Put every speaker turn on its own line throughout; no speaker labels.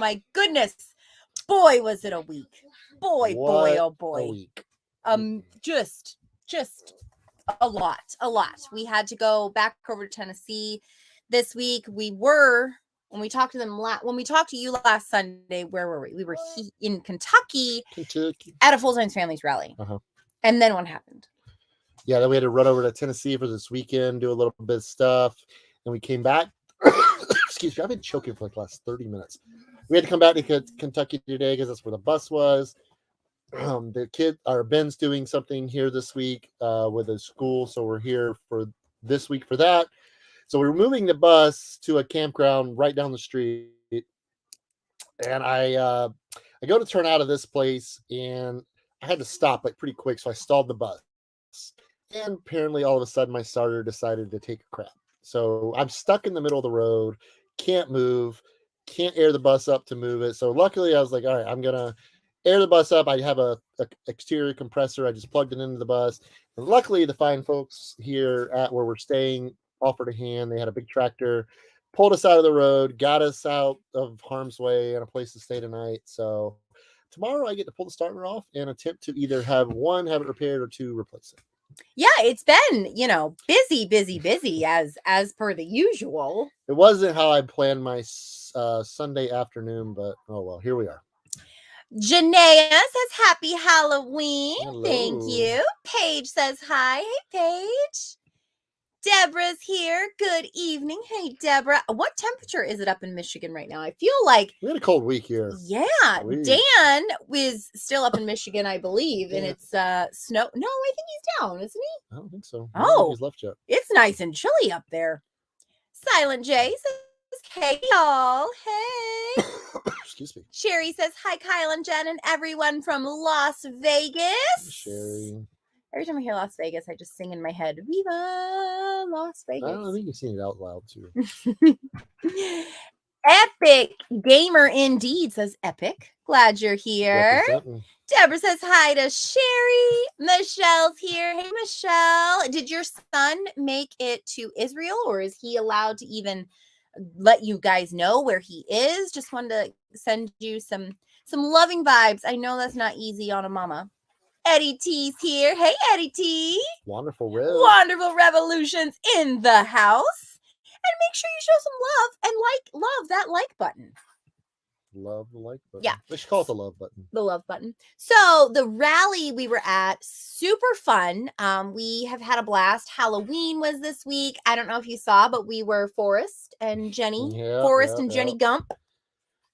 my goodness. Boy, was it a week. Boy, oh boy.
A week.
Just a lot. We had to go back over to Tennessee this week. When we talked to you last Sunday, where were we? We were in Kentucky at a Full Times Families rally. And then what happened?
Yeah, then we had to run over to Tennessee for this weekend, do a little bit of stuff, and we came back. Excuse me, I've been choking for like the last 30 minutes. We had to come back to Kentucky today because that's where the bus was. Ben's doing something here this week with his school, so we're here for this week for that. So we're moving the bus to a campground right down the street, and I go to turn out of this place, and I had to stop like pretty quick, so I stalled the bus. And apparently, all of a sudden, my starter decided to take a crap. So I'm stuck in the middle of the road, can't move, can't air the bus up to move it. So luckily, I was like, all right, I'm gonna air the bus up. I have a exterior compressor. I just plugged it into the bus. And luckily, the fine folks here at where we're staying offered a hand. They had a big tractor, pulled us out of the road, got us out of harm's way and a place to stay tonight. So tomorrow I get to pull the starter off and attempt to either have it repaired or two, replace it.
Yeah, it's been, busy as per the usual.
It wasn't how I planned my Sunday afternoon, but oh well, here we are.
Janaea says happy Halloween.
Hello.
Thank you. Paige says hi. Hey, Paige. Deborah's here. Good evening. Hey, Deborah. What temperature is it up in Michigan right now? I feel like
we had a cold week here.
Yeah. Dan is still up in Michigan, I believe, and it's snow. No, I think he's down, isn't he?
I don't think so.
Oh,
he's left yet.
It's nice and chilly up there. Silent J says, hey, y'all. Hey.
Excuse me.
Sherry says, hi, Kyle and Jen and everyone from Las Vegas.
Sherry.
Every time I hear Las Vegas, I just sing in my head, Viva Las Vegas.
I think you've seen it out loud, too.
Epic Gamer Indeed says, epic. Glad you're here. Deborah says, hi to Sherry. Michelle's here. Hey, Michelle. Did your son make it to Israel, or is he allowed to even let you guys know where he is? Just wanted to send you some loving vibes. I know that's not easy on a mama. Eddie T's here. Hey, Eddie T.
Wonderful
revolutions in the house. And make sure you show some love and love that like button.
Love the like button.
Yeah.
They should call it the love button.
The love button. So the rally we were at, super fun. We have had a blast. Halloween was this week. I don't know if you saw, but we were Forrest and Jenny. Jenny Gump.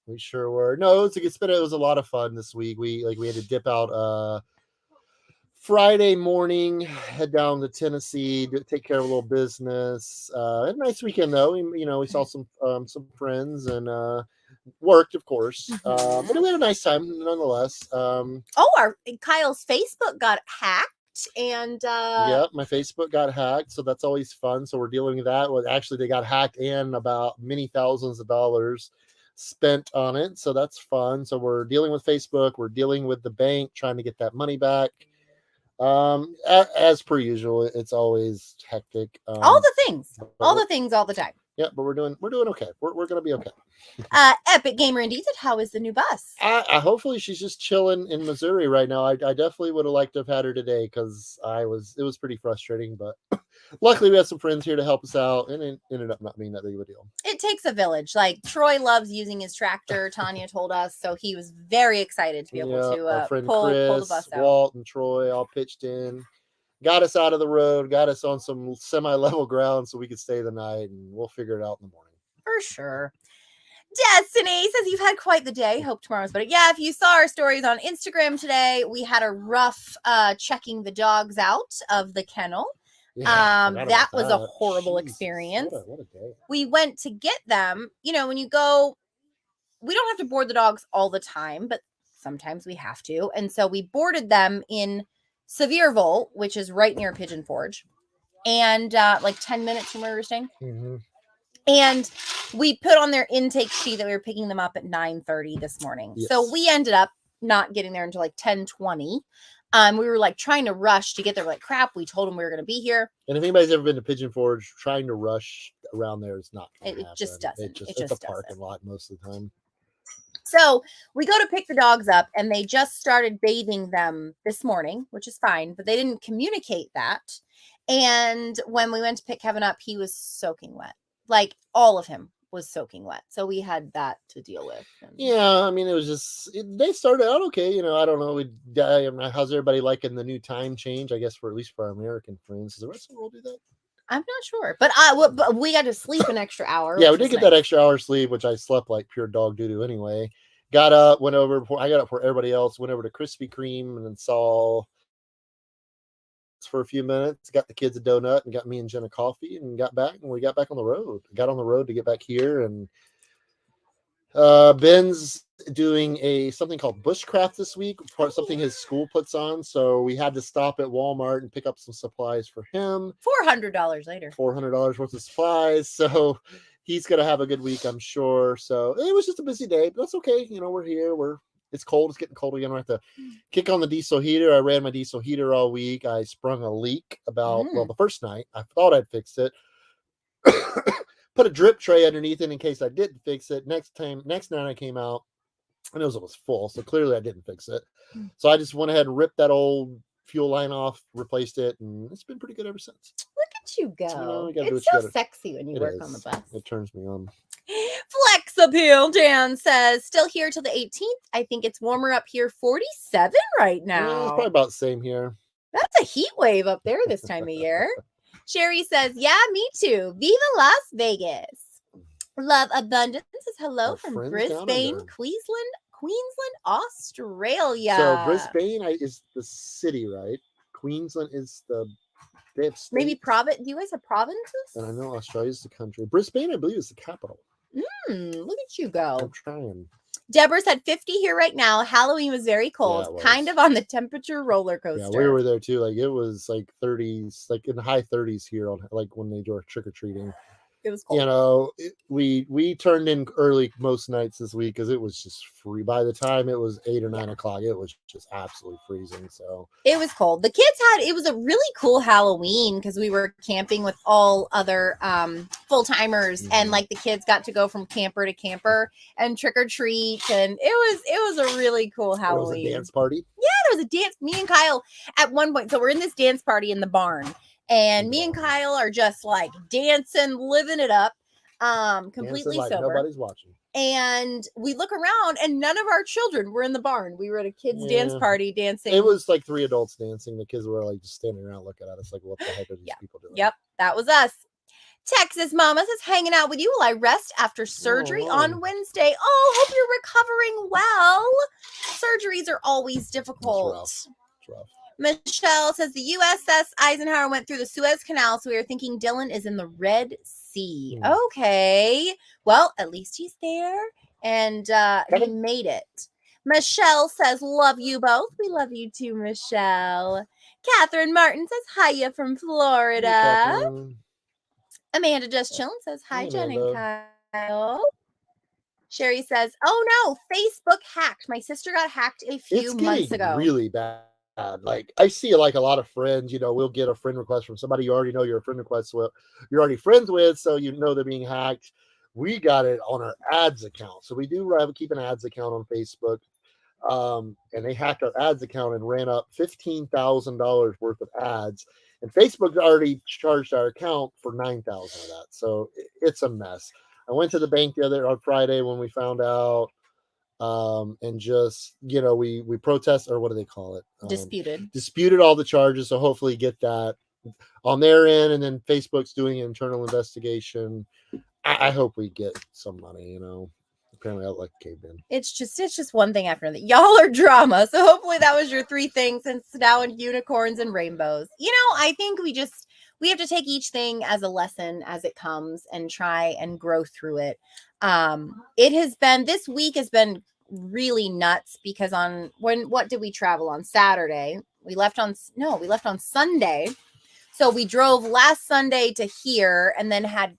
We sure were. No, it was a good spin. It was a lot of fun this week. We had to dip out Friday morning, head down to Tennessee, take care of a little business. A nice weekend though. We saw some friends and worked, of course. But we had a nice time nonetheless.
Our Kyle's Facebook got hacked, and
my Facebook got hacked, so that's always fun. So we're dealing with that. Well, actually, they got hacked and about many thousands of dollars spent on it, so that's fun. So we're dealing with Facebook. We're dealing with the bank, trying to get that money back. As per usual, it's always hectic.
All the things all the time.
Yeah, but we're doing okay. We're gonna be okay.
Epic Gamer Indeed said, how is the new bus?
I hopefully she's just chilling in Missouri right now. I definitely would have liked to have had her today because it was pretty frustrating, but luckily we have some friends here to help us out, and it ended up not being that big of a deal.
It takes a village. Like Troy loves using his tractor. Tanya told us, so he was very excited to be able to
our friend
pull
Chris,
the bus out.
Walt and Troy all pitched in. Got us out of the road, got us on some semi-level ground so we could stay the night, and we'll figure it out in the morning.
For sure. Destiny says, you've had quite the day. Hope tomorrow's better. Yeah, if you saw our stories on Instagram today, we had a rough checking the dogs out of the kennel.
Yeah,
that was a horrible experience.
What a day.
We went to get them. When you go, we don't have to board the dogs all the time, but sometimes we have to. And so we boarded them in Sevierville, which is right near Pigeon Forge, and like 10 minutes from where we were staying.
Mm-hmm.
And we put on their intake sheet that we were picking them up at 9:30 this morning.
Yes.
So we ended up not getting there until like 10:20. We were like trying to rush to get there. We're like, crap, we told them we were going to be here.
And if anybody's ever been to Pigeon Forge, trying to rush around there is not going to happen.
Just doesn't.
It's a parking lot most of the time.
So we go to pick the dogs up, and they just started bathing them this morning, which is fine, but they didn't communicate that. And when we went to pick Kevin up, he was soaking wet. Like, all of him was soaking wet. So we had that to deal with.
Yeah, I mean, it was just, they started out okay. I don't know. How's everybody liking the new time change? I guess at least for our American friends. Does the rest of the world do that?
I'm not sure, but we got to sleep an extra hour.
Yeah, we did get that extra hour sleep, which I slept like pure dog doo-doo anyway. Got up, went over before I got up before everybody else, went over to Krispy Kreme and then saw for a few minutes, got the kids a donut and got me and Jenn a coffee and got back, and we got back on the road. Got on the road to get back here, and Ben's doing something called bushcraft this week, something his school puts on. So we had to stop at Walmart and pick up some supplies for him.
$400 later.
$400 worth of supplies. So he's gonna have a good week, I'm sure. So it was just a busy day, but that's okay. We're here. It's cold. It's getting cold again. I have to kick on the diesel heater. I ran my diesel heater all week. I sprung a leak the first night. I thought I'd fixed it. Put a drip tray underneath it in case I didn't fix it. Next night I came out and it was full. So clearly I didn't fix it. So I just went ahead and ripped that old fuel line off, replaced it, and it's been pretty good ever since.
Look at you go. It's so sexy when you work on the bus.
It turns me on.
Flex appeal, Dan says, still here till the 18th. I think it's warmer up here, 47 right now.
Yeah, it's probably about the same here.
That's a heat wave up there this time of year. Sherry says, yeah, me too. Viva Las Vegas. Love Abundance says hello from Brisbane, Queensland, Australia.
So Brisbane is the city, right? Queensland is they have states.
Maybe province. Do you guys have provinces?
And I know Australia's the country. Brisbane, I believe, is the capital.
Look at you go.
I'm trying.
Deborah said 50 here right now. Halloween was very cold, kind of on the temperature roller coaster.
Yeah, we were there too. Like it was like 30s, like in the high 30s here on like when they do trick or treating.
It was cold.
We turned in early most nights this week because it was just free. By the time it was 8 or 9 o'clock, it was just absolutely freezing. So
it was cold. The kids it was a really cool Halloween because we were camping with all other full timers, and like the kids got to go from camper to camper and trick or treat, and it was a really cool Halloween.
It was a dance party.
Yeah, there was a dance. Me and Kyle at one point. So we're in this dance party in the barn. And me and Kyle are just like dancing, living it up, completely
like
sober.
Nobody's watching.
And we look around and none of our children were in the barn. We were at a kids' dance party dancing.
It was like 3 adults dancing. The kids were like just standing around looking at us like, what the heck are these people doing?
Yep, that was us. Texas Mama says, hanging out with you while I rest after surgery on Wednesday. Oh, hope you're recovering well. Surgeries are always difficult.
It's rough.
Michelle says the USS Eisenhower went through the Suez Canal, so we are thinking Dylan is in the Red Sea. Okay. Well, at least he's there, and he made it. Michelle says, love you both. We love you too, Michelle. Catherine Martin says, hiya from Florida.
Hey,
Amanda Just Chillin' says, hi, Jen and Kyle. Sherry says, oh no, Facebook hacked. My sister got hacked a few months ago.
Really bad. Like I see like a lot of friends, we'll get a friend request from somebody you already know you're you're already friends with, so they're being hacked. We got it on our ads account. So we do keep an ads account on Facebook. And they hacked our ads account and ran up $15,000 worth of ads. And Facebook already charged our account for $9,000 of that. So it's a mess. I went to the bank on Friday when we found out. And just we protest, or what do they call it? Disputed all the charges. So hopefully get that on their end, and then Facebook's doing an internal investigation. I hope we get some money. Apparently I like caved in.
It's just one thing after another. Y'all are drama. So hopefully that was your 3 things, and now in unicorns and rainbows. I think we have to take each thing as a lesson as it comes and try and grow through it. This week has been really nuts because what did we travel on Saturday? We left on Sunday. So we drove last Sunday to here and then had,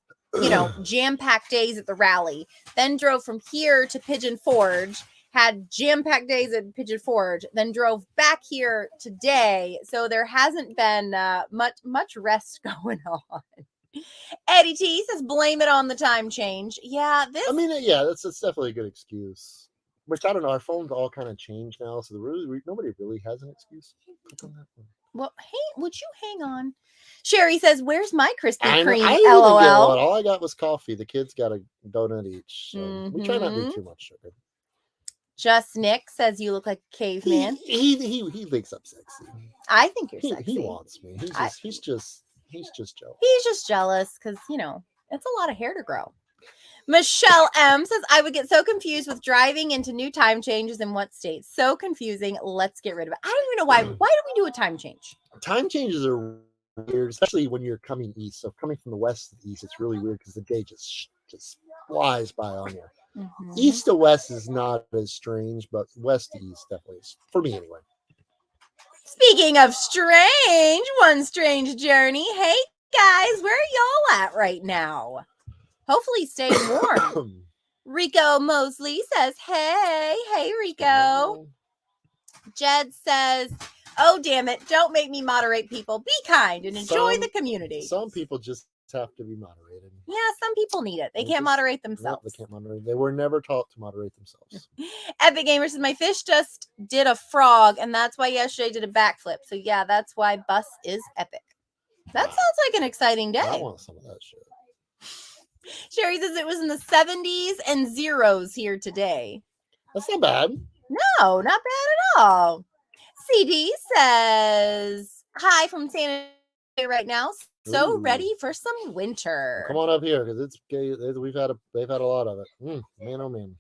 jam-packed days at the rally. Then drove from here to Pigeon Forge, had jam-packed days at Pigeon Forge, then drove back here today. So there hasn't been much rest going on. Eddie T says, blame it on the time change. Yeah,
that's definitely a good excuse. which I don't know. Our phones all kind of changed now, so nobody really has an excuse. Click on that one.
Well, hey, would you hang on? Sherry says, "Where's my Krispy
I
Kreme?"
didn't get one.
LOL.
All I got was coffee. The kids got a donut each. So we try not to do too much sugar.
Just Nick says you look like a caveman.
He thinks I'm sexy.
I think you're sexy.
He wants me. He's just jealous.
He's just jealous because it's a lot of hair to grow. Michelle M says, I would get so confused with driving into new time changes in what states. So confusing. Let's get rid of it. I don't even know why. Why do we do a time change?
Time changes are weird, especially when you're coming east. So coming from the west to the east, it's really weird because the day just flies by on you. Mm-hmm. East to west is not as strange, but west to east definitely is, for me anyway.
Speaking of strange, one strange journey. Hey guys, where are y'all at right now? Hopefully staying warm. Rico Mosley says, hey Rico. Jed says, oh damn it, don't make me moderate people. Be kind and enjoy the community.
Some people just have to be moderated.
Yeah, some people need it. They can't moderate themselves.
No, they can't moderate. They were never taught to moderate themselves.
Epic Gamer says, my fish just did a frog, and that's why yesterday did a backflip. So yeah, that's why bus is epic. That sounds like an exciting day. I
want some of that shit.
Sherry says it was in the 70s and zeros here today.
That's not bad.
No, not bad at all. CD says, hi from San Antonio right now. So ready for some winter.
Come on up here because they've had a lot of it. Man, oh man.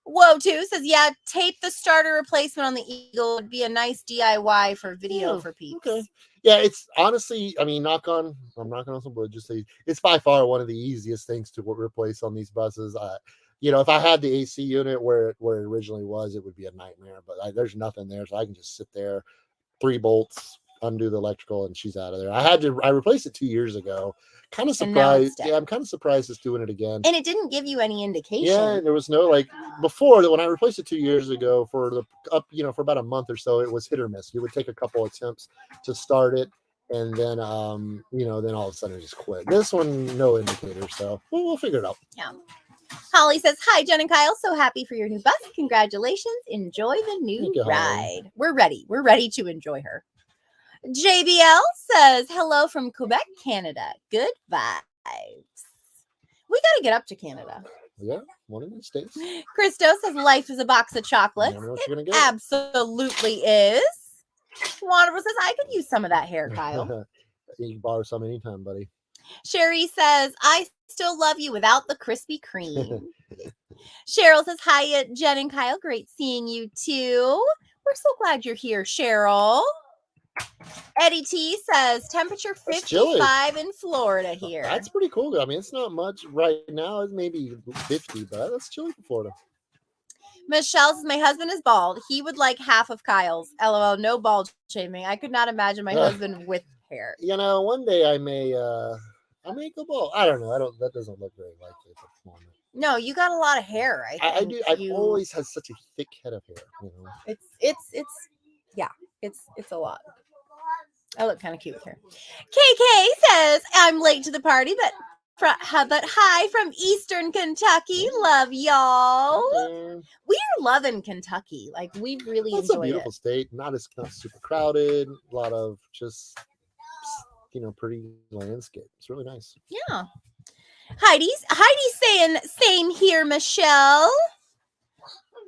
Whoa, too says, yeah, tape the starter replacement on the Eagle would be a nice DIY for video for peeps.
Okay. Yeah, it's honestly, I mean, I'm knocking on some wood, just say it's by far one of the easiest things to replace on these buses. If I had the AC unit where it originally was, it would be a nightmare, but there's nothing there, so I can just sit there, 3 bolts, undo the electrical, and she's out of there. I replaced it 2 years ago. Kind of surprised. Yeah, I'm kind of surprised it's doing it again.
And it didn't give you any indication.
Yeah, there was no before that when I replaced it 2 years ago for about a month or so, it was hit or miss. You would take a couple attempts to start it, and then then all of a sudden it just quit. This one, no indicator, so we'll figure it out.
Yeah. Holly says, hi, Jen and Kyle. So happy for your new bus. Congratulations. Enjoy the new ride. Holly. We're ready. We're ready to enjoy her. JBL says, hello from Quebec, Canada. Good vibes. We got to get up to Canada.
Yeah, one of these days.
Christo says, life is a box of chocolates. It absolutely is. Wanderer says, I could use some of that hair, Kyle.
You can borrow some anytime, buddy.
Sherry says, I still love you without the Krispy Kreme. Cheryl says, hi, Jen and Kyle. Great seeing you too. We're so glad you're here, Cheryl. Eddie T says, temperature 55 in Florida here.
That's pretty cool. I mean, it's not much right now. It's maybe 50, but that's chilly for Florida.
Michelle says, my husband is bald. He would like half of Kyle's. LOL, no bald shaming. I could not imagine my husband with hair.
One day I may go bald. I don't know. That doesn't look very likely at the moment.
No, you got a lot of hair. I do.
I've always had such a thick head of hair.
It's a lot. I look kind of cute with her. KK says, I'm late to the party, but hi from Eastern Kentucky. Love y'all. We're loving Kentucky. We really enjoy it. It's a beautiful
state. Not super crowded. A lot of just, pretty landscape. It's really nice.
Yeah. Heidi's saying, same here, Michelle.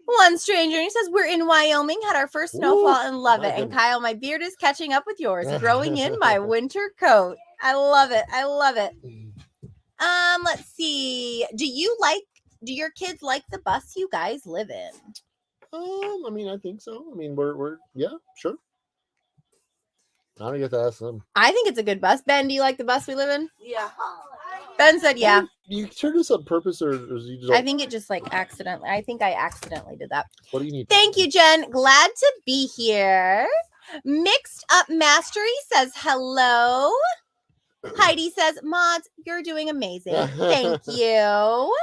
One stranger, he says, we're in Wyoming, had our first snowfall and love it. And Kyle, my beard is catching up with yours, growing in my winter coat. I love it. Let's see. Do your kids like the bus you guys live in?
I mean, I think so. I mean, we're yeah, sure. I don't get to ask them.
I think it's a good bus. Ben, do you like the bus we live in?
Yeah.
Ben said, yeah.
You turned this on purpose or you just...
I think it just accidentally. I think I accidentally did that.
What do you need?
Thank you, Jen. Glad to be here. Mixed Up Mastery says hello. Heidi says, mods, you're doing amazing. Thank you.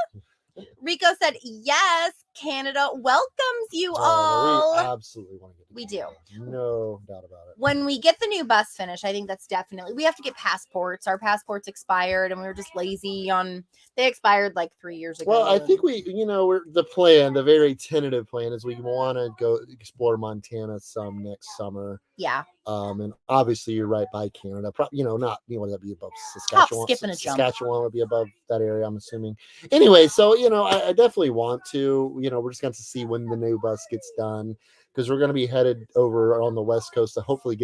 Rico said, yes, Canada welcomes you all.
We absolutely want to get
We do.
No doubt about it.
When we get the new bus finished, I think that's definitely, we have to get passports. Our passports expired and we were just lazy on, they expired like 3 years ago.
Well, I think we're the very tentative plan is we want to go explore Montana some next summer.
Yeah.
And obviously you're right by Canada. Not, would that be above
Saskatchewan? Skipping a jump.
Saskatchewan would be above that area, I'm assuming. Anyway, so, I definitely want to, we're just going to see when the new bus gets done, because we're going to be headed over on the West Coast to hopefully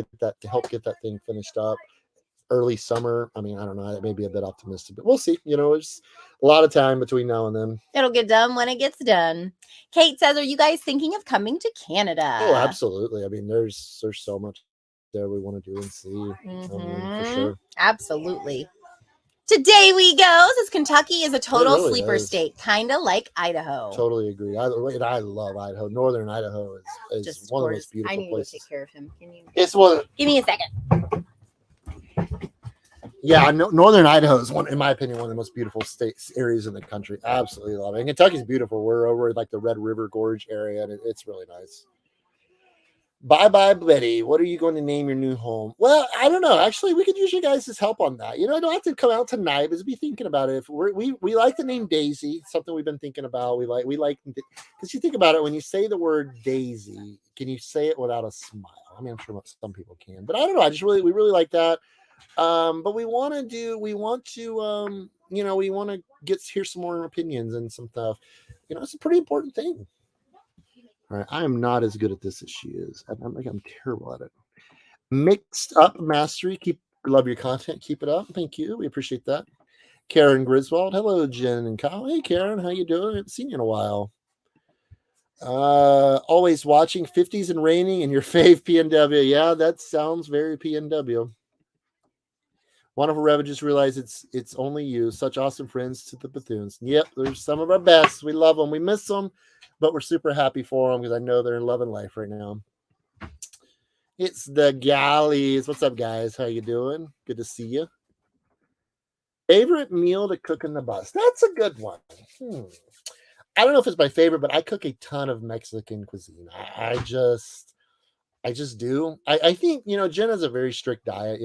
help get that thing finished up early summer. I mean, I don't know, that may be a bit optimistic, but we'll see. There's a lot of time between now and then.
It'll get done when it gets done. Kate says, are you guys thinking of coming to Canada?
Oh, absolutely. I mean, there's so much there we want to do and see. For sure.
Absolutely. Today we go, says Kentucky is a total
really
sleeper
is.
State, kind of like Idaho.
Totally agree. I love Idaho. Northern Idaho is
Just
one of the most beautiful
I need
places.
to take care of him.
It's one.
Give me a second.
Yeah, Northern Idaho is in my opinion, one of the most beautiful areas in the country. Absolutely love it. And Kentucky's beautiful. We're over like the Red River Gorge area, and it's really nice. Bye, Betty. What are you going to name your new home? Well, I don't know. Actually, we could use your guys' help on that. I don't have to come out tonight, but be thinking about it. If we like the name Daisy, something we've been thinking about. We like because you think about it, when you say the word Daisy, can you say it without a smile? I mean, I'm sure some people can, but I don't know. We really like that. But we want to hear some more opinions and some stuff. It's a pretty important thing. All right, I am not as good at this as she is. I'm terrible at it. Mixed up mastery. Love your content. Keep it up. Thank you. We appreciate that. Karen Griswold. Hello, Jen and Kyle. Hey, Karen. How you doing? I haven't seen you in a while. Always watching 50s and raining and your fave PNW. Yeah, that sounds very PNW. Wonderful Rev just realized it's only you. Such awesome friends to the Bethunes. Yep, they're some of our best. We love them. We miss them, but we're super happy for them because I know they're in love and life right now. It's the galleys. What's up, guys? How you doing? Good to see you. Favorite meal to cook in the bus? That's a good one. I don't know if it's my favorite, but I cook a ton of Mexican cuisine. I just do. I think, Jen has a very strict diet.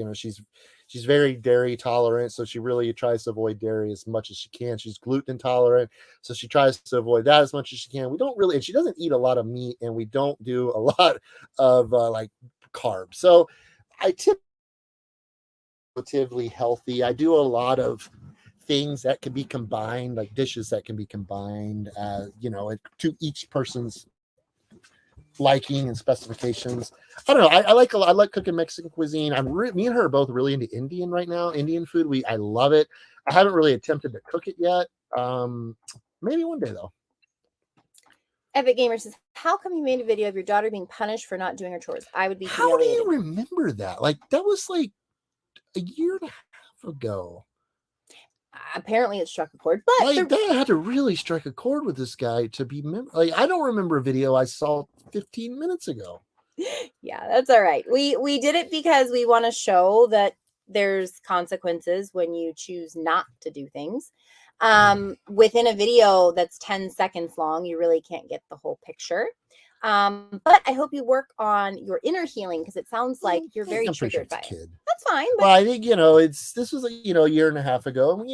She's very dairy tolerant, so she really tries to avoid dairy as much as she can. She's gluten intolerant, so she tries to avoid that as much as she can. And she doesn't eat a lot of meat, and we don't do a lot of like carbs. So I tip relatively healthy. I do a lot of things that can be combined, like dishes that can be combined, to each person's liking and specifications. I don't know. I like cooking Mexican cuisine. Me and her are both really into Indian right now. Indian food. I love it. I haven't really attempted to cook it yet. Maybe one day though.
Epic Gamer says, how come you made a video of your daughter being punished for not doing her chores? I would be humiliated.
How do you remember that? Like, that was like a year and a half ago.
Apparently it struck a chord, but
I had to really strike a chord with this guy to be I don't remember a video I saw 15 minutes ago.
Yeah, that's all right. We did it because we want to show that there's consequences when you choose not to do things. Within a video that's 10 seconds long, you really can't get the whole picture. But I hope you work on your inner healing, because it sounds like you're very triggered by it. That's fine.
But... Well, I think, this was, a year and a half ago.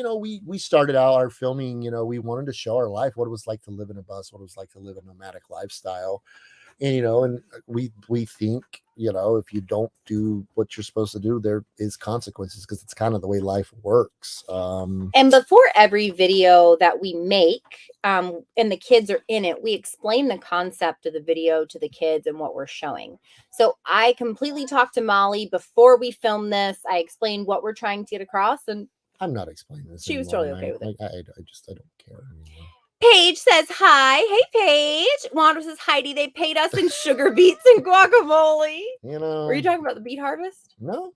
We started out our filming, we wanted to show our life, what it was like to live in a bus, what it was like to live a nomadic lifestyle. And, and we think, if you don't do what you're supposed to do, there is consequences, because it's kind of the way life works.
And before every video that we make, and the kids are in it, we explain the concept of the video to the kids and what we're showing. So I completely talked to Molly before we filmed this. I explained what we're trying to get across, and
I'm not explaining this.
She was totally okay with it.
I don't care anymore.
Paige says hi. Hey, Paige. Wanda says, Heidi, they paid us in sugar beets and guacamole. Were you talking about the beet harvest?
No.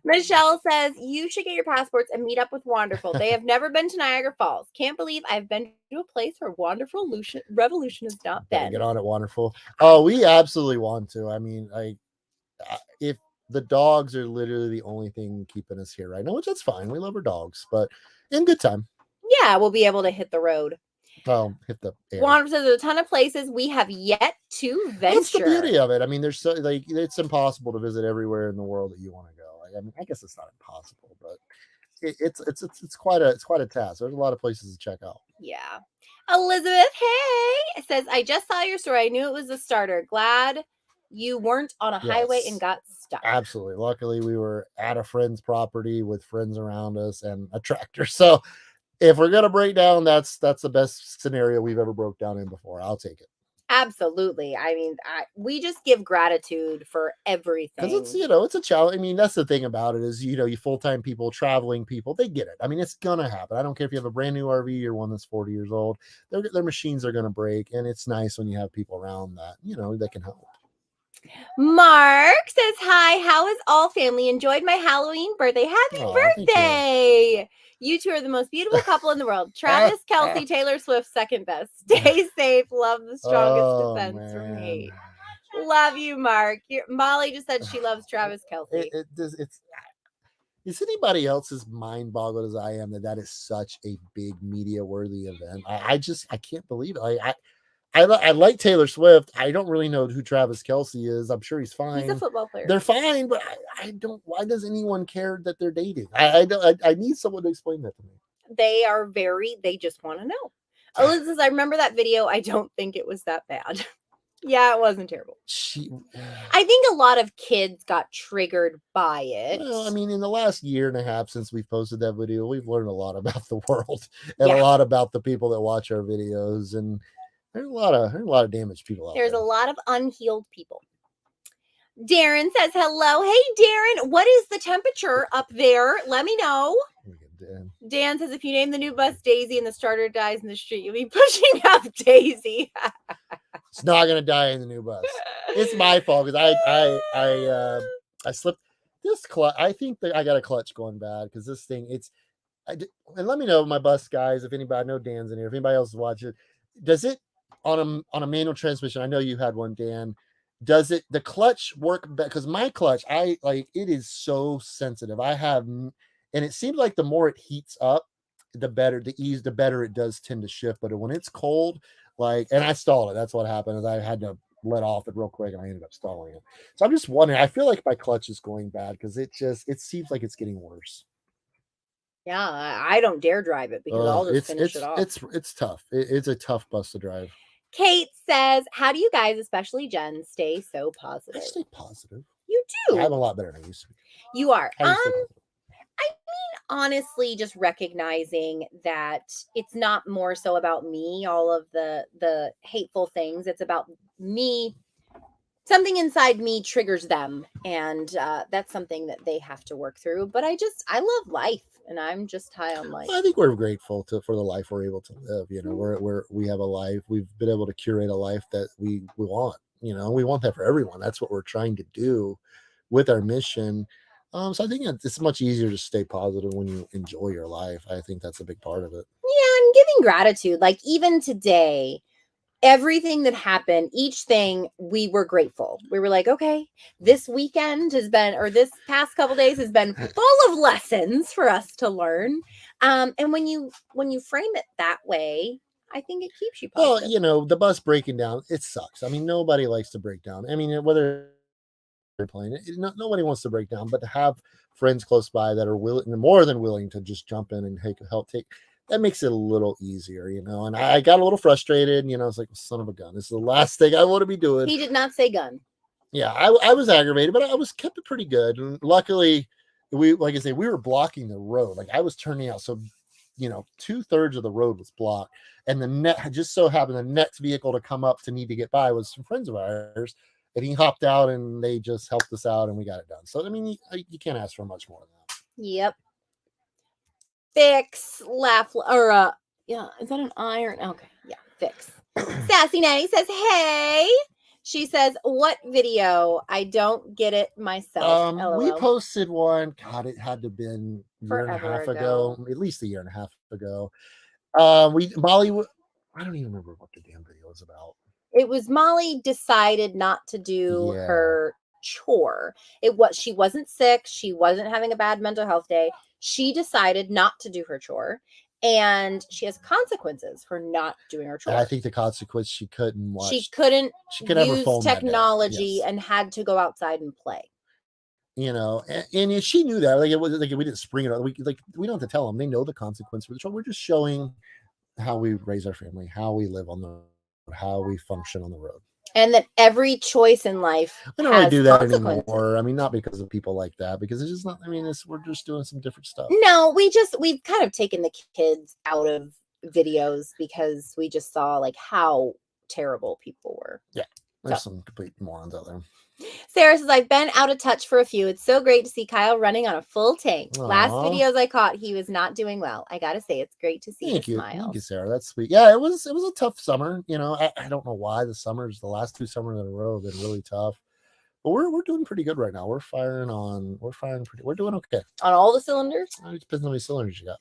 Michelle says, you should get your passports and meet up with Wonderful. They have never been to Niagara Falls. Can't believe I've been to a place where Wonderful Revolution has not been.
Get on it, Wonderful. Oh, we absolutely want to. I mean, if the dogs are literally the only thing keeping us here right now, which that's fine. We love our dogs, but in good time.
Yeah, we'll be able to hit the road.
Oh, hit the air.
Juan says there's a ton of places we have yet to venture.
That's the beauty of it. I mean, there's so like it's impossible to visit everywhere in the world that you want to go. Like, I mean, I guess it's not impossible, but it's quite a task. There's a lot of places to check out.
Yeah. Elizabeth, hey, says I just saw your story. I knew it was a starter. Glad you weren't on a highway and got stuck.
Absolutely. Luckily, we were at a friend's property with friends around us and a tractor. So if we're gonna break down, that's the best scenario we've ever broke down in before. I'll take it.
Absolutely. I mean, we just give gratitude for everything.
Because it's, it's a challenge. I mean, that's the thing about it is, you full-time people, traveling people, they get it. I mean, it's going to happen. I don't care if you have a brand new RV or one that's 40 years old. Their machines are going to break. And it's nice when you have people around that, that can help.
Mark says, hi, how is all family? Enjoyed my Halloween birthday. Happy birthday. You two are the most beautiful couple in the world. Travis, Kelce, Taylor Swift, second best. Stay safe. Love the strongest defense from hate. Love you, Mark. Molly just said she loves Travis Kelce.
Is anybody else's mind boggled as I am that is such a big media worthy event? I can't believe it. I like Taylor Swift. I don't really know who Travis Kelce is. I'm sure he's fine.
He's a football player.
They're fine, but I don't. Why does anyone care that they're dating? I need someone to explain that to me.
They just want to know. Elizabeth says, I remember that video. I don't think it was that bad. Yeah, it wasn't terrible. I think a lot of kids got triggered by it.
Well, I mean, in the last year and a half since we've posted that video, we've learned a lot about the world and a lot about the people that watch our videos, and there's a lot of damaged people out there.
There's a lot of unhealed people. Darren says hello. Hey, Darren, what is the temperature up there? Let me know. Dan says if you name the new bus Daisy and the starter dies in the street, you'll be pushing up Daisy.
It's not gonna die in the new bus. It's my fault because I slipped this clutch. I think that I got a clutch going bad because this thing and let me know, my bus guys, if anybody, I know Dan's in here, if anybody else is watching, does it on a manual transmission? I know you had one, Dan. Does the clutch work? Because my clutch, it is so sensitive. And it seems like the more it heats up, the better it does tend to shift. But when it's cold, and I stalled it. That's what happened. Is I had to let off it real quick, and I ended up stalling it. So I'm just wondering. I feel like my clutch is going bad because it seems like it's getting worse.
Yeah, I don't dare drive it because I'll just finish it off.
It's tough. It's a tough bus to drive.
Kate says, how do you guys, especially Jen, stay so positive?
I stay positive.
You do.
I'm a lot better than I used to be.
You are. I mean, honestly, just recognizing that it's not more so about me, all of the hateful things. It's about me. Something inside me triggers them, and that's something that they have to work through. But I love life, and I'm just high on life.
I think we're grateful for the life we're able to live. We have a life. We've been able to curate a life that we want. We want that for everyone. That's what we're trying to do with our mission. So I think it's much easier to stay positive when you enjoy your life. I think that's a big part of it.
Yeah, and giving gratitude. Like even today, everything that happened, each thing, we were grateful. We were like, okay, this weekend has been, or this past couple days has been full of lessons for us to learn. And when you frame it that way, I think it keeps you positive.
Well, the bus breaking down, it sucks. I mean, nobody likes to break down. I mean, whether playing it, nobody wants to break down, but to have friends close by that are more than willing to just jump in and help that makes it a little easier, and I got a little frustrated, I was like, son of a gun, this is the last thing I want to be doing.
He did not say gun.
Yeah, I was aggravated, but I was kept it pretty good, and luckily we were blocking the road. Like I was turning out, so 2/3 of the road was blocked, and just so happened the next vehicle to come up to need to get by was some friends of ours. And he hopped out, and they just helped us out, and we got it done. So, I mean, you can't ask for much more than that.
Yep. Fix, laugh, or, yeah, is that an iron? Okay, yeah, fix. Sassy Nanny says, hey. She says, what video? I don't get it myself.
We posted one. God, it had to have been a year and a half ago. At least a year and a half ago. Molly, I don't even remember what the damn video was about.
It was Molly decided not to do her chore. She wasn't sick. She wasn't having a bad mental health day. She decided not to do her chore. and she has consequences for not doing her chores.
I think the consequence, she couldn't watch.
She couldn't
She could have her
use
phone
technology
yes.
and had to go outside and play.
You know, and she knew that. Like, it was like we didn't spring it. We don't have to tell them. They know the consequence for the chore. We're just showing how we raise our family, how we live on the road, how we function on the road.
And that every choice in life
we don't really do that anymore. I mean, not because of people like that, because it's just not. I mean, we're just doing some different stuff.
No, we've kind of taken the kids out of videos because we just saw like how terrible people were.
Yeah, there's some complete morons out there.
Sarah says, I've been out of touch for a few. It's so great to see Kyle running on a full tank.
Aww.
Last videos I caught, he was not doing well. I gotta say, it's great to see you smile.
Thank you, Sarah. That's sweet. Yeah, it was a tough summer. You know, I don't know why the last 2 summers in a row have been really tough. But we're doing pretty good right now. We're doing okay.
On all the cylinders?
It depends on how many cylinders you got.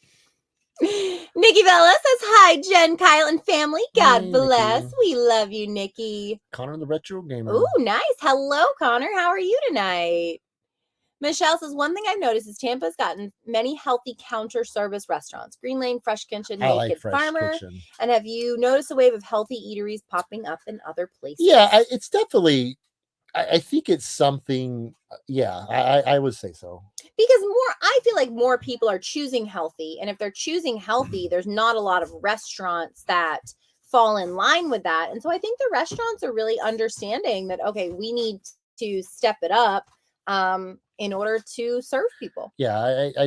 Nikki Bella says, hi, Jen, Kyle, and family. God bless.
Nikki.
We love you, Nikki.
Connor the Retro Gamer.
Ooh, nice. Hello, Connor. How are you tonight? Michelle says, one thing I've noticed is Tampa's gotten many healthy counter service restaurants. Green Lane, Fresh Kitchen, Naked Farmer. And have you noticed a wave of healthy eateries popping up in other places?
Yeah, it's definitely, I think it's something, yeah, I would say so.
Because I feel like more people are choosing healthy. And if they're choosing healthy, there's not a lot of restaurants that fall in line with that. And so I think the restaurants are really understanding that, okay, we need to step it up in order to serve people.
Yeah, I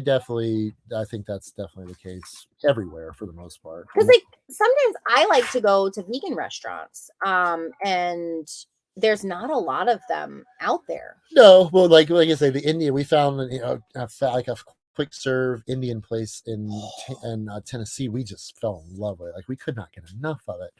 think that's definitely the case everywhere for the most part.
Because like sometimes I like to go to vegan restaurants and there's not a lot of them out there.
No, well, like I say, the Indian, we found, like a quick serve Indian place in Tennessee. We just fell in love with it. Like, we could not get enough of it.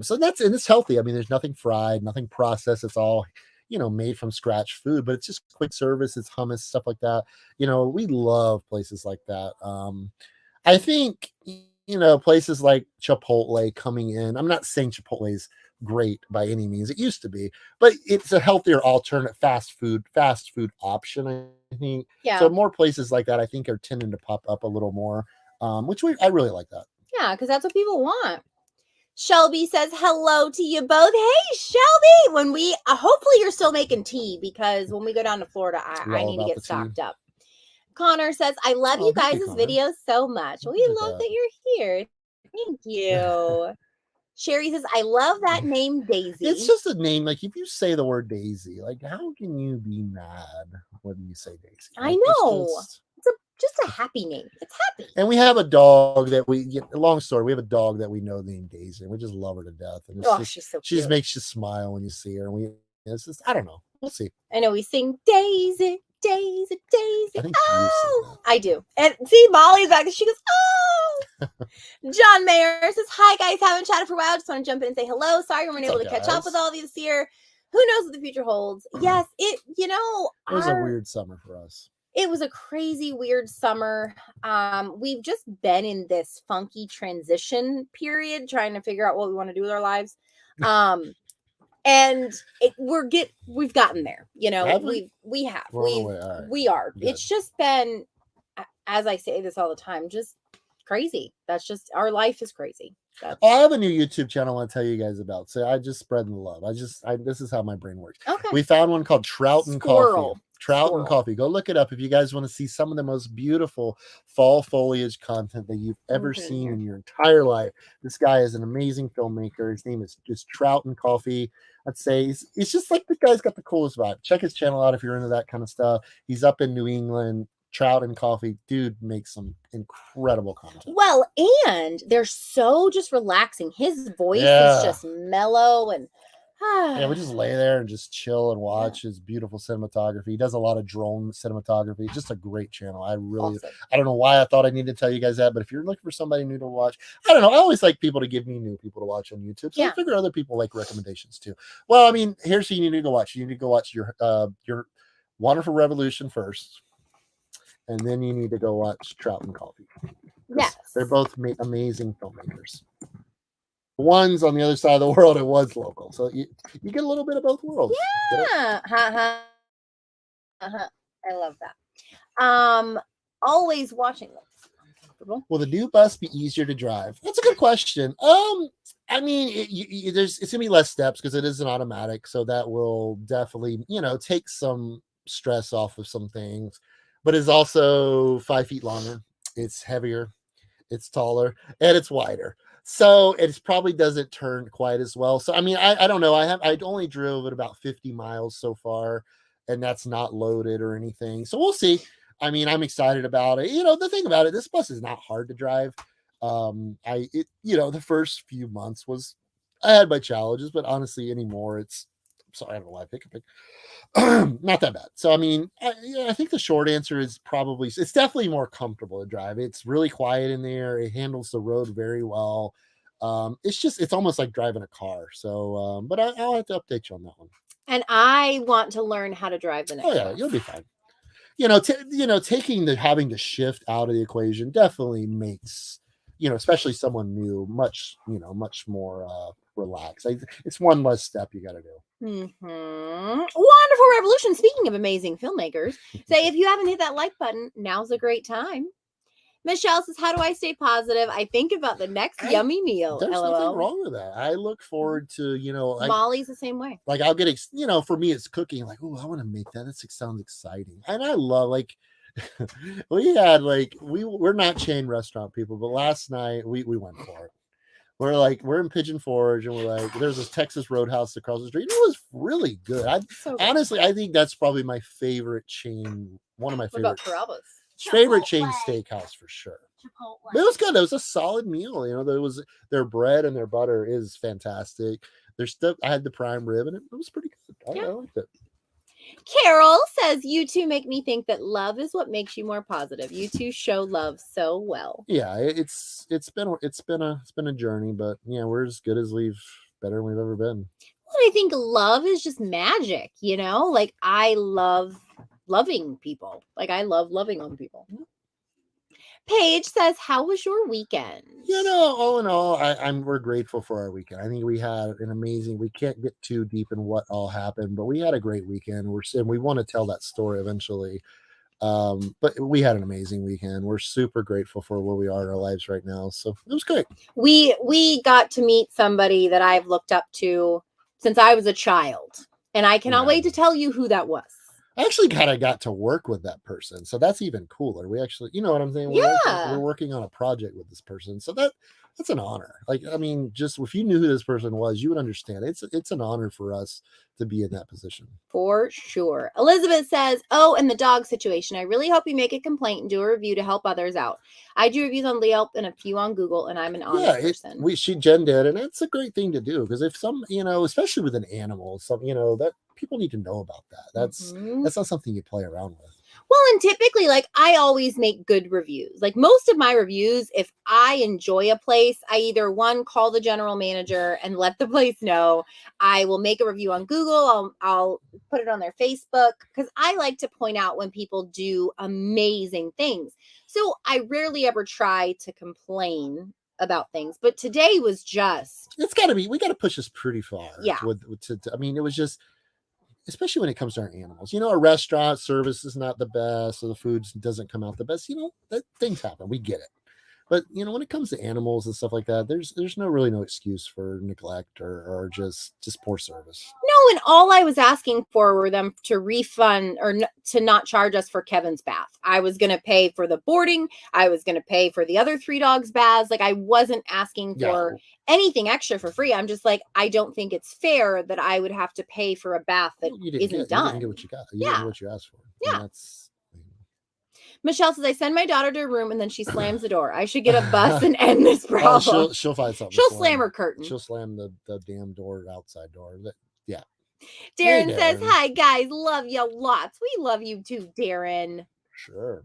So it's healthy. I mean, there's nothing fried, nothing processed. It's all, made from scratch food, but it's just quick service. It's hummus, stuff like that. We love places like that. I think, places like Chipotle coming in. I'm not saying Chipotle's great by any means. It used to be, but it's a healthier alternate fast food option, I think.
Yeah.
So more places like that, I think, are tending to pop up a little more, which I really like that.
Yeah, because that's what people want. Shelby says hello to you both. Hey, Shelby! When we hopefully you're still making tea, because when we go down to Florida, I need to get stocked up. Connor says, I love you guys' videos so much. We love that you're here. Thank you. Sherry says, I love that name, Daisy.
It's just a name. Like, if you say the word Daisy, like, how can you be mad when you say Daisy? Like,
I know. It's just a happy name. It's happy.
And we have a dog that long story, we have a dog that we know named Daisy, and we just love her to death. And it's
she's so cute.
She just makes you smile when you see her. And it's just, I don't know. We'll see.
I know we sing Daisy, Daisy, Daisy.
I think
I do. And see, Molly's back. She goes, oh. John Mayer says, hi, guys. Haven't chatted for a while. Just want to jump in and say hello. Sorry we weren't able to catch up with all of you this year. Who knows what the future holds? Yes, it was
a weird summer for us.
It was a crazy, weird summer. We've just been in this funky transition period, trying to figure out what we want to do with our lives. And we've gotten there, we have, we are. Good. It's just been, as I say this all the time, just crazy. That's just, our life is crazy.
I have a new YouTube channel I want to tell you guys about. So I just spread the love. This is how my brain works.
Okay.
We found one called Trout and Coffee. Trout and Coffee. Go look it up if you guys want to see some of the most beautiful fall foliage content that you've ever seen in your entire life. This guy is an amazing filmmaker. His name is just Trout and Coffee. I'd say it's just like, the guy's got the coolest vibe. Check his channel out if you're into that kind of stuff. He's up in New England. Trout and Coffee, dude makes some incredible content.
Well, and they're so just relaxing. His voice is just mellow, and
we just lay there and just chill and watch his beautiful cinematography. He does a lot of drone cinematography. Just a great channel. I don't know why I thought I needed to tell you guys that, but if you're looking for somebody new to watch, I don't know. I always like people to give me new people to watch on YouTube. So I figure other people like recommendations too. Well, I mean, here's who you need to go watch. You need to go watch your Wonderful Revolution first. And then you need to go watch Trout and Coffee.
Yes.
They're both amazing filmmakers. One's on the other side of the world, it was local. So you get a little bit of both worlds.
Yeah. I love that. Always watching. comfortable?
Will the new bus be easier to drive? That's a good question. I mean, it's gonna be less steps because it is an automatic, so that will definitely, take some stress off of some things. But it's also 5 feet longer. It's heavier, it's taller, and it's wider. So it probably doesn't turn quite as well. So I mean, I don't know. I only drove it about 50 miles so far, and that's not loaded or anything. So we'll see. I mean, I'm excited about it. The thing about it, this bus is not hard to drive. The first few months I had my challenges, but honestly, anymore, sorry, I don't know why I pick up. Not that bad. So I mean, I think the short answer is probably it's definitely more comfortable to drive. It's really quiet in there. It handles the road very well. It's almost like driving a car. So, but I'll have to update you on that one.
And I want to learn how to drive the next one.
Oh yeah, you'll be fine. Taking having to shift out of the equation definitely makes especially someone new much more relaxed. It's one less step you got to do.
Wonderful Revolution. Speaking of amazing filmmakers, say if you haven't hit that like button, now's a great time. Michelle says, how do I stay positive? I think about the next yummy meal.
There's
LOL.
nothing wrong with that. I look forward to,
Molly's the same way.
Like I'll get, for me, it's cooking. Like, oh, I want to make that. That sounds exciting. And I love, we're not chain restaurant people, but last night we went for it. We're in Pigeon Forge, and we're like, there's this Texas Roadhouse across the street. It was really good. Honestly, I think that's probably my favorite chain. One of my favorite.
What about Carrabba's?
Favorite chain steakhouse for sure. But it was good. It was a solid meal. There was their bread and their butter is fantastic. Their stuff. I had the prime rib, and it was pretty good. I liked it.
Carol says, you two make me think that love is what makes you more positive. You two show love so well.
Yeah, it's been a journey, but yeah, we're as good as better than we've ever been.
Well, I think love is just magic, like I love loving people. Like I love loving on people. Paige says, how was your weekend?
All in all, we're grateful for our weekend. I think we had an amazing, we can't get too deep in what all happened, but we had a great weekend. We want to tell that story eventually. But we had an amazing weekend. We're super grateful for where we are in our lives right now. So it was great.
We got to meet somebody that I've looked up to since I was a child. And I cannot wait to tell you who that was.
I actually kind of got to work with that person. So that's even cooler. We actually, you know what I'm saying? We're working on a project with this person. So that's an honor. Just if you knew who this person was, you would understand. It's an honor for us to be in that position.
For sure. Elizabeth says, oh, and the dog situation. I really hope you make a complaint and do a review to help others out. I do reviews on Yelp and a few on Google, and I'm an honest person.
Jen did, and it's a great thing to do because if especially with an animal, that people need to know about that. That's not something you play around with.
Well, and typically, I always make good reviews. Most of my reviews, if I enjoy a place, I either call the general manager and let the place know. I will make a review on Google. I'll put it on their Facebook because I like to point out when people do amazing things. So I rarely ever try to complain about things, but today was just.
It's got to be. We got to push this pretty far.
Yeah.
It was just. Especially when it comes to our animals, a restaurant service is not the best, so the food doesn't come out the best. That things happen. We get it. But when it comes to animals and stuff like that, there's no excuse for neglect or just poor service.
No, and all I was asking for were them to refund or to not charge us for Kevin's bath. I was going to pay for the boarding. I was going to pay for the other 3 dogs' baths. I wasn't asking for anything extra for free. I'm just I don't think it's fair that I would have to pay for a bath that isn't done.
You didn't get what you got. You didn't get what you asked for.
Yeah. Michelle says, I send my daughter to her room and then she slams the door. I should get a bus and end this problem.
She'll find something.
She'll slam her curtain.
She'll slam the damn door, outside door. Yeah.
Darren says, hi, guys. Love you lots. We love you too, Darren.
Sure.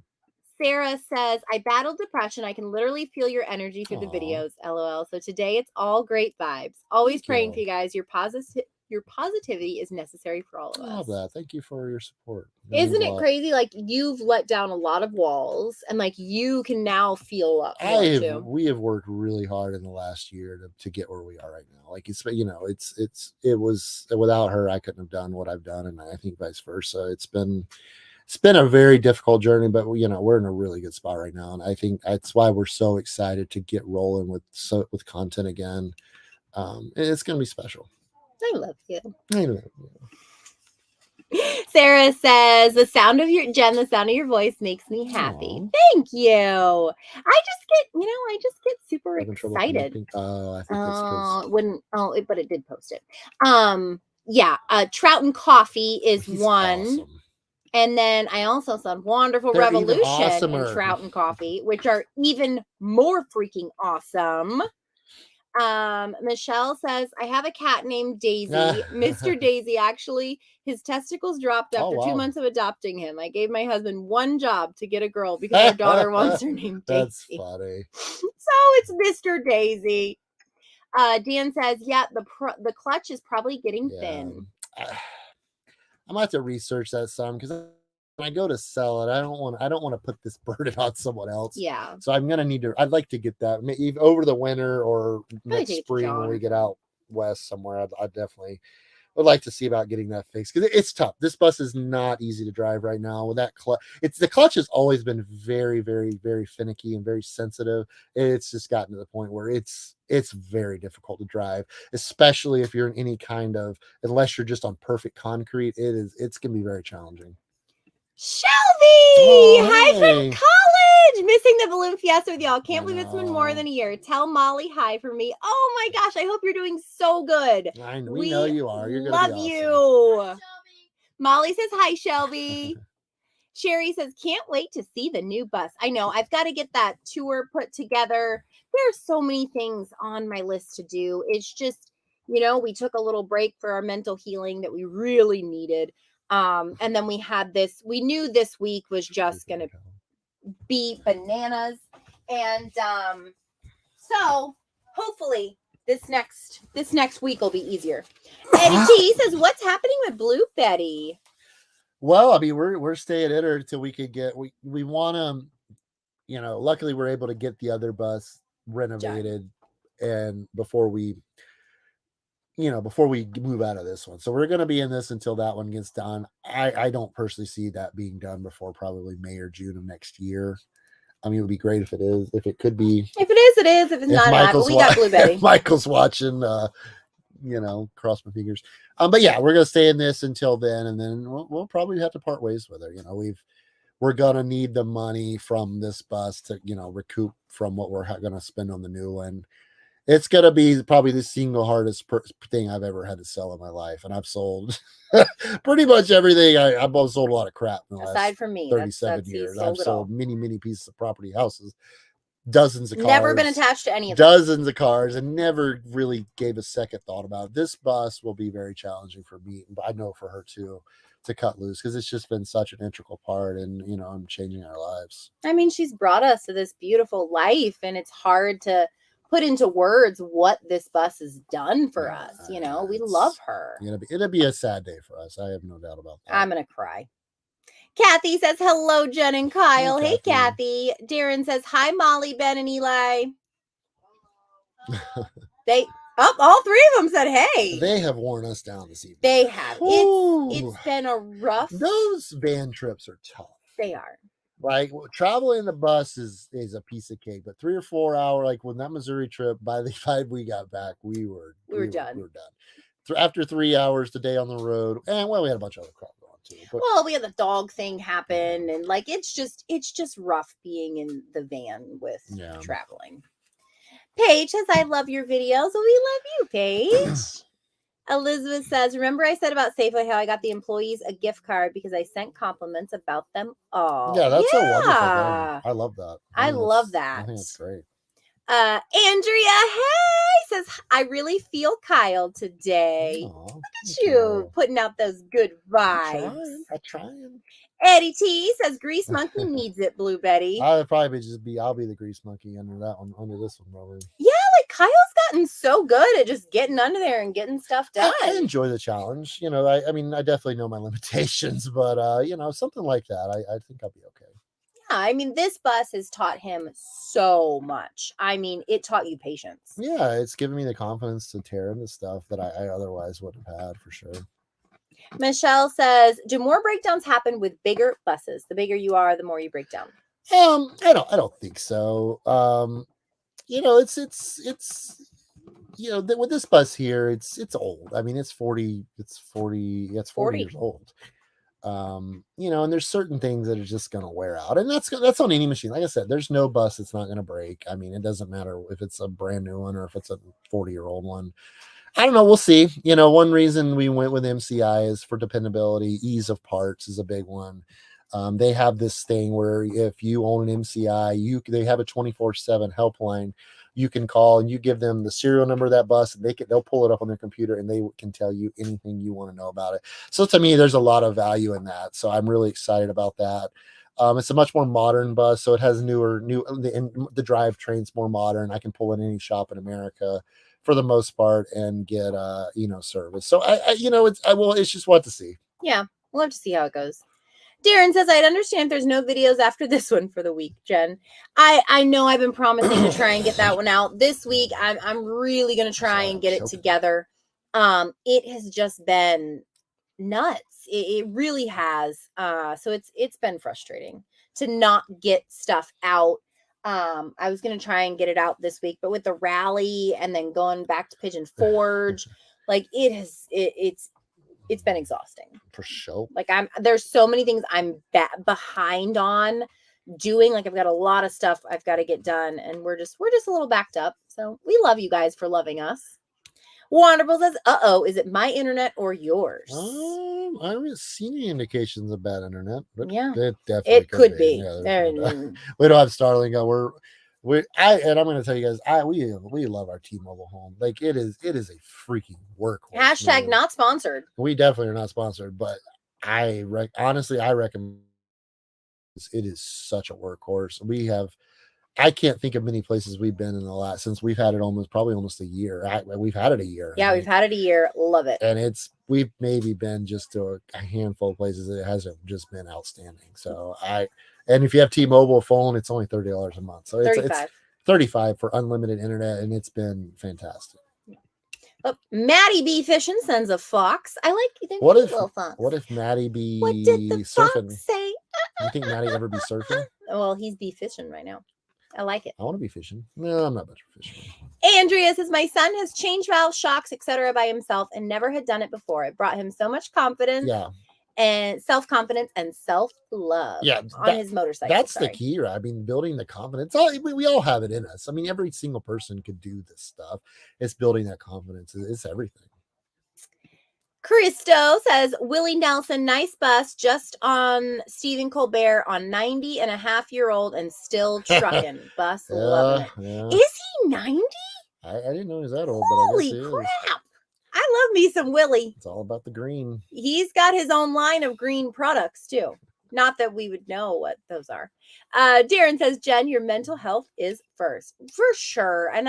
Sarah says, I battled depression. I can literally feel your energy through the videos. LOL. So today it's all great vibes. Always praying for you guys. Your positivity is necessary for all of us.
I love that. Thank you for your support.
Isn't it crazy? You've let down a lot of walls and you can now feel up.
We have worked really hard in the last year to get where we are right now. It was without her, I couldn't have done what I've done. And I think vice versa. It's been it's been a very difficult journey, but we're in a really good spot right now, and I think that's why we're so excited to get rolling with content again. It's gonna be special.
I love you.
I know.
Sarah says, the sound of your voice makes me happy.
Aww.
Thank you. I just get super excited.
I think that's because
but it did post it. Yeah, Trout and Coffee is one.
Awesome.
And then I also saw Wonderful
They're
Revolution and Trout and Coffee, which are even more freaking awesome. Michelle says, I have a cat named Daisy. Mr. Daisy, actually, his testicles dropped after 2 months of adopting him. I gave my husband one job to get a girl because our daughter wants her name Daisy.
That's funny.
So it's Mr. Daisy. Dan says, yeah, the clutch is probably getting thin.
I'm gonna have to research that some because when I go to sell it, I don't want to put this burden on someone else.
Yeah.
So I'm gonna need to. I'd like to get that maybe over the winter or next spring when we get out west somewhere. I definitely would like to see about getting that fixed because it's tough. This bus is not easy to drive right now with that clutch. The clutch has always been very, very, very finicky and very sensitive. It's just gotten to the point where it's very difficult to drive, especially if you're in any kind of, unless you're just on perfect concrete. It's gonna be very challenging.
Shelby, hi from college. Missing the balloon fiesta with y'all. Can't believe it's been more than a year. Tell Molly hi for me. Oh my gosh, I hope you're doing so good.
We know you are. You're gonna
love
be awesome.
you. Hi, Molly says hi, Shelby. Sherry says, can't wait to see the new bus. I know, I've got to get that tour put together. There are so many things on my list to do. It's just, we took a little break for our mental healing that we really needed. And then we knew this week was just going to be bananas. And so hopefully this next week will be easier. Eddie T says, what's happening with Blue Betty?
Well, I mean, we're staying in her until we could get, we want to, luckily we're able to get the other bus renovated and before we move out of this one. So we're going to be in this until that one gets done. I don't personally see that being done before probably May or June of next year. I mean, it would be great if it is. If it could be.
If it is, it is. If it's not, we got Blue Betty.
Michael's watching, cross my fingers. But yeah, we're going to stay in this until then. And then we'll probably have to part ways with her. We're going to need the money from this bus to, recoup from what we're going to spend on the new one. It's going to be probably the single hardest thing I've ever had to sell in my life. And I've sold pretty much everything. I've sold a lot of crap in the
last from me,
37 years. I've sold many, many pieces of property, houses, dozens of cars.
Never been attached to any of
them. Dozens of cars and never really gave a second thought about it. This bus will be very challenging for me. But I know for her too, to cut loose because it's just been such an integral part and, I'm changing our lives.
I mean, she's brought us to this beautiful life and it's hard to put into words what this bus has done for us. We love her.
It'll be a sad day for us. I have no doubt about that.
I'm going to cry. Kathy says, hello, Jen and Kyle. Hey, Kathy. Darren says, hi, Molly, Ben, and Eli. All three of them said, hey.
They have worn us down this evening.
They have. It's been a rough.
Those van trips are tough.
They are.
Like traveling the bus is a piece of cake, but 3 or 4 hour, like when that Missouri trip, by the time we got back, we were done. We were done. After 3 hours today on the road, and we had a bunch of other crap going too. But,
we had the dog thing happen, and it's just rough being in the van with traveling. Paige says, I love your videos. Well, we love you, Paige. Elizabeth says, remember I said about Safeway how I got the employees a gift card because I sent compliments about them all.
Yeah, that's so wonderful. I love that.
I love that.
I think it's great.
Andrea, hey, says, I really feel Kyle today.
Aww,
look at you putting out those good vibes.
I'm trying.
Eddie T says, Grease Monkey needs it, Blue Betty.
I'll be the Grease Monkey under this one, probably.
Yeah, Kyle's gotten so good at just getting under there and getting stuff done.
I enjoy the challenge. I mean, I definitely know my limitations, but something like that, I think I'll be okay.
Yeah, I mean, this bus has taught him so much. I mean, it taught you patience.
Yeah, it's given me the confidence to tear into stuff that I otherwise wouldn't have had for sure.
Michelle says, do more breakdowns happen with bigger buses? The bigger you are, the more you break down.
I don't think so. It's with this bus here, it's old. I mean, it's 40 years old. And there's certain things that are just going to wear out, and that's on any machine. Like I said, there's no bus that's not going to break. I mean, it doesn't matter if it's a brand new one or if it's a 40-year-old one. I don't know. We'll see. One reason we went with MCI is for dependability. Ease of parts is a big one. They have this thing where if you own an MCI, they have a 24/7 helpline. You can call and you give them the serial number of that bus, and they'll pull it up on their computer and they can tell you anything you want to know about it. So to me, there's a lot of value in that. So I'm really excited about that. It's a much more modern bus, so it has the drivetrain's more modern. I can pull in any shop in America for the most part and get service. So it's just what to see.
Yeah, we'll have to see how it goes. Darren says, I'd understand if there's no videos after this one for the week, Jen. I know I've been promising to try and get that one out this week. I'm really going to try and get it together. It has just been nuts. It really has. So it's been frustrating to not get stuff out. I was going to try and get it out this week, but with the rally and then going back to Pigeon Forge, like it's been exhausting
for sure.
Like there's so many things I'm behind on doing. Like I've got a lot of stuff I've got to get done, and we're just a little backed up. So we love you guys for loving us. Wonderful says, is it my internet or yours?
I haven't seen any indications of bad internet, but
yeah,
it definitely
could be.
Yeah, we don't have Starlink. I'm going to tell you guys, we love our T-Mobile home. Like it is a freaking workhorse.
Hashtag not sponsored.
We definitely are not sponsored, but honestly, I recommend it is such a workhorse. I can't think of many places we've been in the last, since we've had it almost a year. We've had it a year.
Yeah, we've had it a year. Love it.
And we've maybe been just to a handful of places that it hasn't just been outstanding. So and if you have T-Mobile phone, it's only $30 a month. So it's $35 for unlimited internet, and it's been fantastic.
Oh, Maddie B fishing sends a fox. I like them little fox.
What if Maddie be
what did the
surfing?
Fox say?
You think Maddie ever be surfing?
Well, he's bee fishing right now. I like it.
I want to be fishing. No, I'm not much for fishing.
Andrea says, my son has changed valves, shocks, etc. by himself and never had done it before. It brought him so much confidence.
Yeah.
And self-confidence and self-love on his motorcycle.
That's the key, right? I mean, building the confidence. We all have it in us. I mean, every single person could do this stuff. It's building that confidence. It's everything.
Christo says, Willie Nelson, nice bus, just on Stephen Colbert on 90-and-a-half-year-old and still trucking. Bus, loving it. Yeah. Is he 90?
I didn't know he was that old,
Holy
but I guess he
crap.
is.
I love me some Willie.
It's all about the green.
He's got his own line of green products, too. Not that we would know what those are. Darren says, Jen, your mental health is first. For sure. And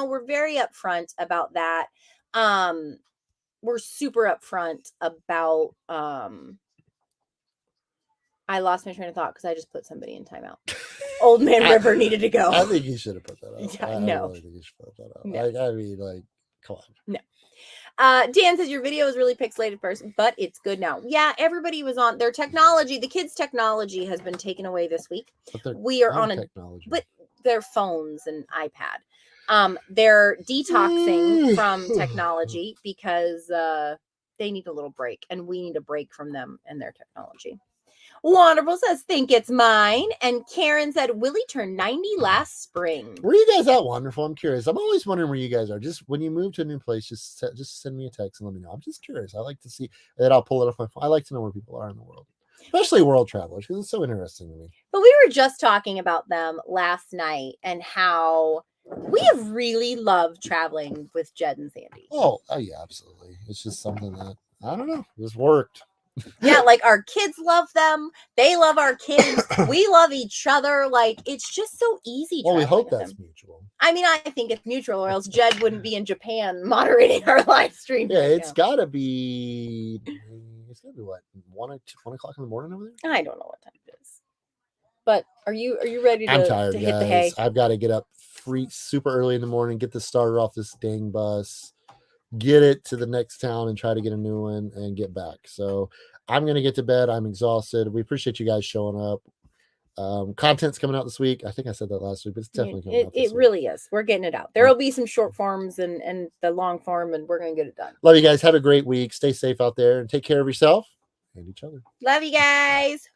we're very upfront about that. We're super upfront about I lost my train of thought because I just put somebody in timeout. Old Man River needed to go.
I think you should have put that out.
Yeah,
I really think you should put that out.
No.
Come on.
No. Dan says your video is really pixelated first, but it's good now. Yeah, everybody was on their technology. The kids' technology has been taken away this week. We are on
technology.
But their phones and iPad. They're detoxing from technology because they need a little break, and we need a break from them and their technology. Wonderful says, think it's mine. And Karen said, Willie turned 90 last spring.
Were you guys that wonderful? I'm curious. I'm always wondering where you guys are. Just when you move to a new place, just send me a text and let me know. I'm just curious. I like to see that. I'll pull it off my phone. I like to know where people are in the world, especially world travelers, because it's so interesting to me.
But we were just talking about them last night and how we have really loved traveling with Jed and Sandy.
Oh yeah, absolutely. It's just something that, I don't know, just worked.
Yeah, like our kids love them. They love our kids. We love each other. Like, it's just so easy.
Well, we hope that's mutual.
I mean, I think it's mutual, or else Jed wouldn't be in Japan moderating our live stream.
Yeah, it's got to be what, 1 o'clock in the morning over there?
I don't know what time it is. But are you ready to,
I'm tired,
to hit the hay?
I've got to get up super early in the morning, get this started off this dang bus, get it to the next town and try to get a new one and get back. So I'm going to get to bed. I'm exhausted. We appreciate you guys showing up. Content's coming out this week. I think I said that last week, but it's definitely coming out this
week. It really is. We're getting it out. There will be some short forms and the long form, and we're going to get it done.
Love you guys. Have a great week. Stay safe out there and take care of yourself and each other.
Love you guys.